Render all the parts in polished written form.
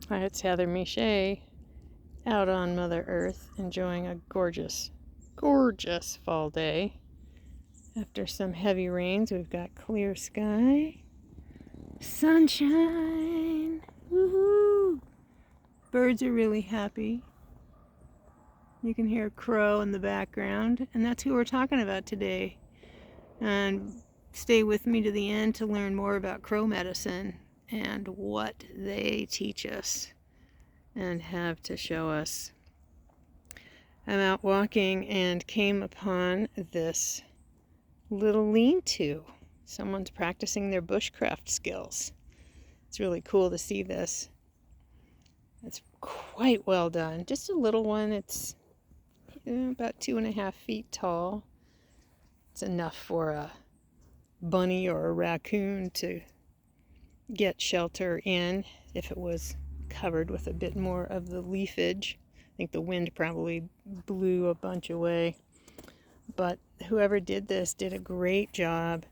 Hi, it's Heather Miche out on Mother Earth enjoying a gorgeous, gorgeous fall day. After some heavy rains, we've got clear sky, sunshine, woohoo! Birds are really happy. You can hear a crow in the background, and that's who we're talking about today. And stay with me to the end to learn more about crow medicine and what they teach us and have to show us. I'm out walking and came upon this little lean-to. Someone's practicing their bushcraft skills. It's really cool to see this. It's quite well done. Just a little one. It's about 2.5 feet tall. It's enough for a bunny or a raccoon to get shelter in if it was covered with a bit more of the leafage. I think the wind probably blew a bunch away. But whoever did this did a great job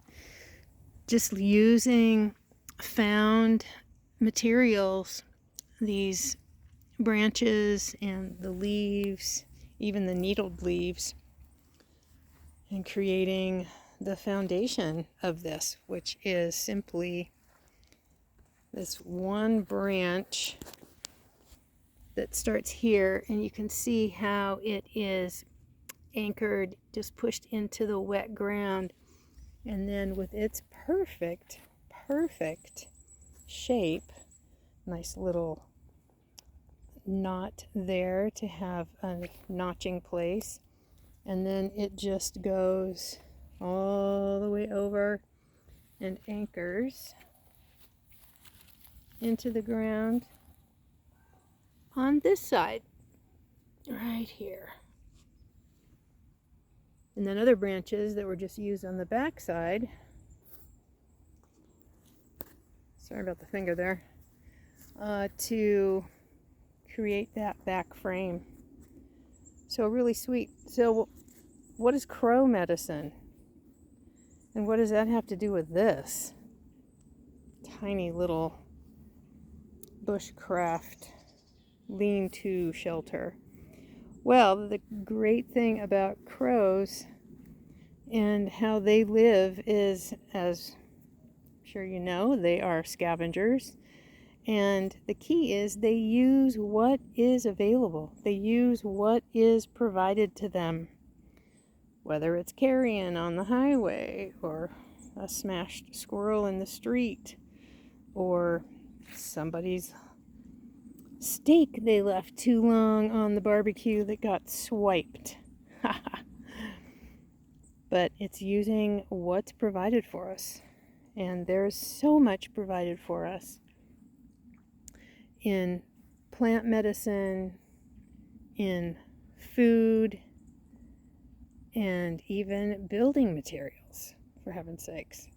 just using found materials, these branches and the leaves, even the needled leaves, and creating the foundation of this, which is simply this one branch that starts here, and you can see how it is anchored, just pushed into the wet ground, and then with its perfect shape, nice little knot there to have a notching place, and then it just goes all the way over and anchors into the ground on this side right here. And then other branches that were just used on the back side, sorry about the finger there, to create that back frame. So really sweet. So what is crow medicine? And what does that have to do with this tiny little bushcraft lean-to shelter? Well, the great thing about crows and how they live is, as I'm sure you know, they are scavengers. And the key is they use what is available. They use what is provided to them, whether it's carrion on the highway or a smashed squirrel in the street or somebody's steak they left too long on the barbecue that got swiped. But it's using what's provided for us. And there's so much provided for us in plant medicine, in food, and even building materials, for heaven's sakes.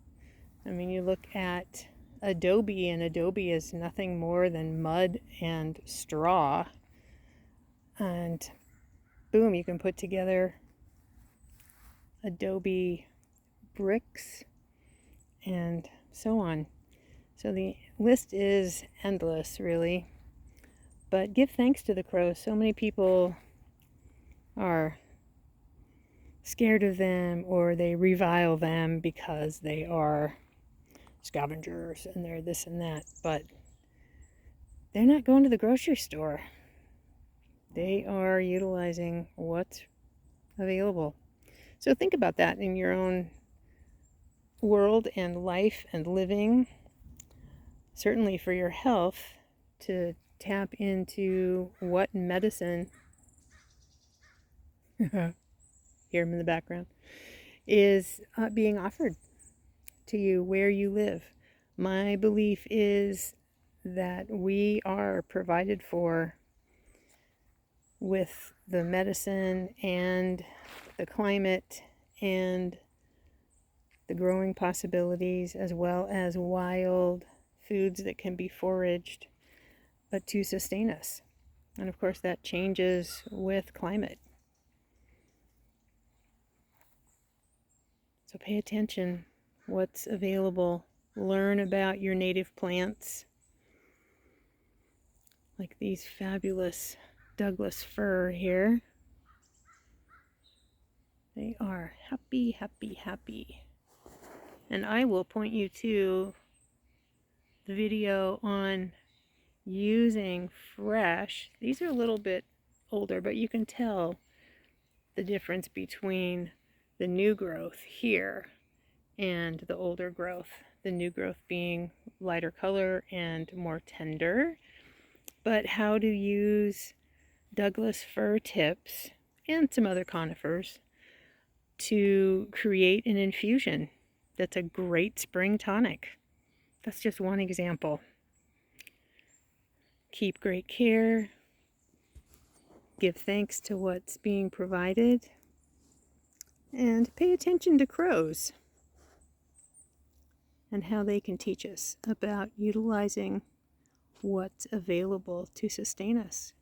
I mean, you look at adobe, and adobe is nothing more than mud and straw. And boom, you can put together adobe bricks and so on. So the list is endless, really. But give thanks to the crows. So many people are scared of them, or they revile them because they are scavengers and they're this and that. But they're not going to the grocery store. They are utilizing what's available. So think about that in your own world and life and living. Certainly for your health, to tap into what medicine, hear him in the background, is being offered to you where you live. My belief is that we are provided for with the medicine and the climate and the growing possibilities, as well as wild foods that can be foraged, but to sustain us. And of course that changes with climate. So pay attention, what's available. Learn about your native plants. like these fabulous Douglas fir here. They are happy, happy, happy. And I will point you to the video on using fresh. These are a little bit older, but you can tell the difference between the new growth here and the older growth. The new growth being lighter color and more tender. But how to use Douglas fir tips and some other conifers to create an infusion that's a great spring tonic. That's just one example. Keep great care. Give thanks to what's being provided. And pay attention to crows and how they can teach us about utilizing what's available to sustain us.